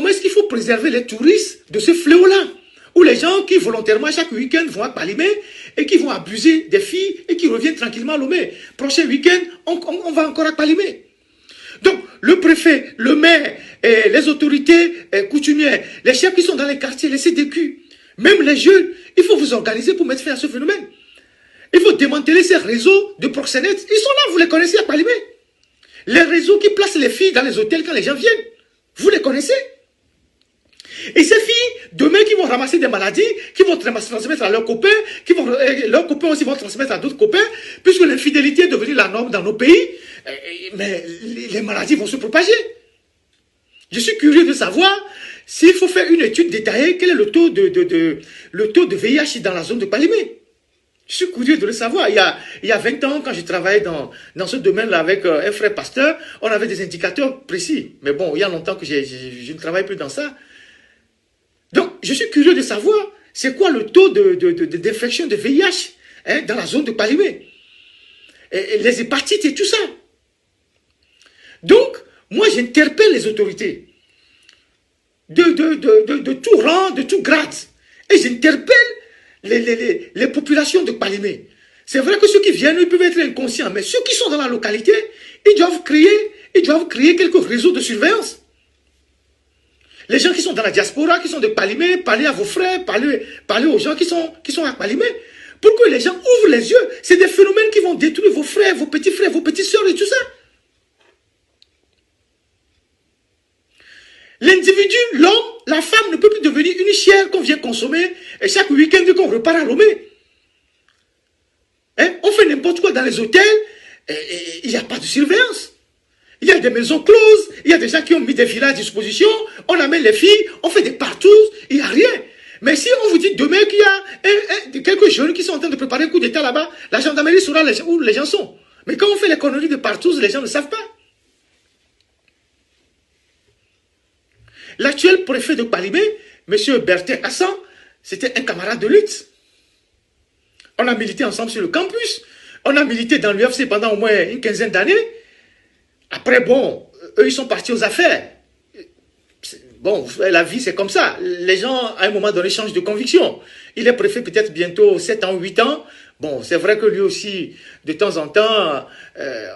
comment est-ce qu'il faut préserver les touristes de ce fléau-là? Ou les gens qui volontairement chaque week-end vont à Palimé et qui vont abuser des filles et qui reviennent tranquillement à Lomé. Prochain week-end, on va encore à Palimé. Donc, le préfet, le maire, les autorités coutumières, les chefs qui sont dans les quartiers, les CDQ, même les jeunes, il faut vous organiser pour mettre fin à ce phénomène. Il faut démanteler ces réseaux de proxénètes. Ils sont là, vous les connaissez à Palimé. Les réseaux qui placent les filles dans les hôtels quand les gens viennent. Vous les connaissez. Et ces filles, demain, qui vont ramasser des maladies, qui vont transmettre à leurs copains, leurs copains aussi vont transmettre à d'autres copains, puisque l'infidélité est devenue la norme dans nos pays, mais les maladies vont se propager. Je suis curieux de savoir s'il faut faire une étude détaillée, quel est le taux de VIH dans la zone de Palimé. Je suis curieux de le savoir. Il y a 20 ans, quand je travaillais dans ce domaine-là avec un frère pasteur, on avait des indicateurs précis. Mais bon, il y a longtemps que je ne travaille plus dans ça. Donc, je suis curieux de savoir, c'est quoi le taux d'infection de VIH dans la zone de Palimé. Et les hépatites et tout ça. Donc, moi, j'interpelle les autorités de tout rang, de tout grade. Et j'interpelle les populations de Palimé. C'est vrai que ceux qui viennent, ils peuvent être inconscients, mais ceux qui sont dans la localité, ils doivent créer quelques réseaux de surveillance. Les gens qui sont dans la diaspora, qui sont de Palimé, parlez à vos frères, parlez aux gens qui sont à Palimé, pour que les gens ouvrent les yeux. C'est des phénomènes qui vont détruire vos frères, vos petites sœurs et tout ça. L'individu, l'homme, la femme ne peut plus devenir une chair qu'on vient consommer et chaque week-end qu'on repart à Lomé. On fait n'importe quoi dans les hôtels et il n'y a pas de surveillance. Il y a des maisons closes, il y a des gens qui ont mis des villas à disposition, on amène les filles, on fait des partous, il n'y a rien. Mais si on vous dit demain qu'il y a quelques jeunes qui sont en train de préparer un coup d'État là-bas, la gendarmerie saura où les gens sont. Mais quand on fait les conneries de partous, les gens ne savent pas. L'actuel préfet de Palimé, M. Bertin Hassan, c'était un camarade de lutte. On a milité ensemble sur le campus, on a milité dans l'UFC pendant au moins une quinzaine d'années. Après, bon, eux, ils sont partis aux affaires. Bon, la vie, c'est comme ça. Les gens, à un moment donné, changent de conviction. Il est préfet peut-être bientôt 7 ans, 8 ans. Bon, c'est vrai que lui aussi, de temps en temps,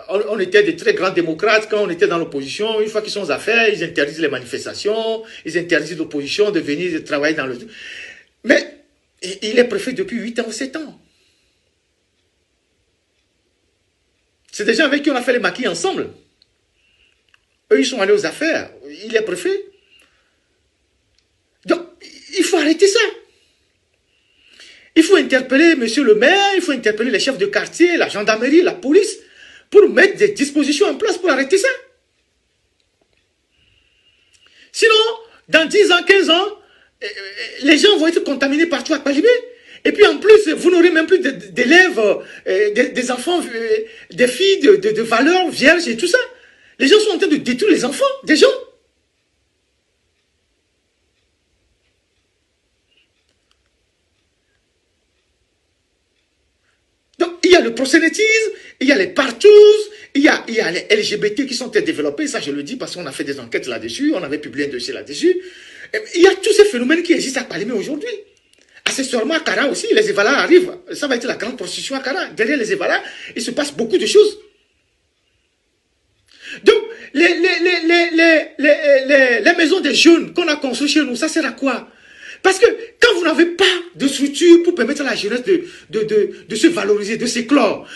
on était des très grands démocrates quand on était dans l'opposition. Une fois qu'ils sont aux affaires, ils interdisent les manifestations, ils interdisent l'opposition de venir travailler dans le... Mais il est préfet depuis 8 ans ou 7 ans. C'est des gens avec qui on a fait les maquis ensemble. Eux, ils sont allés aux affaires. Il est préfet. Donc, il faut arrêter ça. Il faut interpeller monsieur le maire, il faut interpeller les chefs de quartier, la gendarmerie, la police, pour mettre des dispositions en place pour arrêter ça. Sinon, dans 10 ans, 15 ans, les gens vont être contaminés partout à Palimé. Et puis en plus, vous n'aurez même plus d'élèves, des enfants, des filles de valeur vierges et tout ça. Les gens sont en train de détruire les enfants des gens. Donc, il y a le prosélytisme, il y a les partous, il y a les LGBT qui sont très développés. Ça, je le dis parce qu'on a fait des enquêtes là-dessus, on avait publié un dossier là-dessus. Il y a tous ces phénomènes qui existent à Palimé aujourd'hui. Accessoirement à Kara aussi, les Evalas arrivent. Ça va être la grande prostitution à Kara. Derrière les Evalas, il se passe beaucoup de choses. Donc, les maisons des jeunes qu'on a construites chez nous, ça sert à quoi? Parce que quand vous n'avez pas de structure pour permettre à la jeunesse de se valoriser, de s'éclore,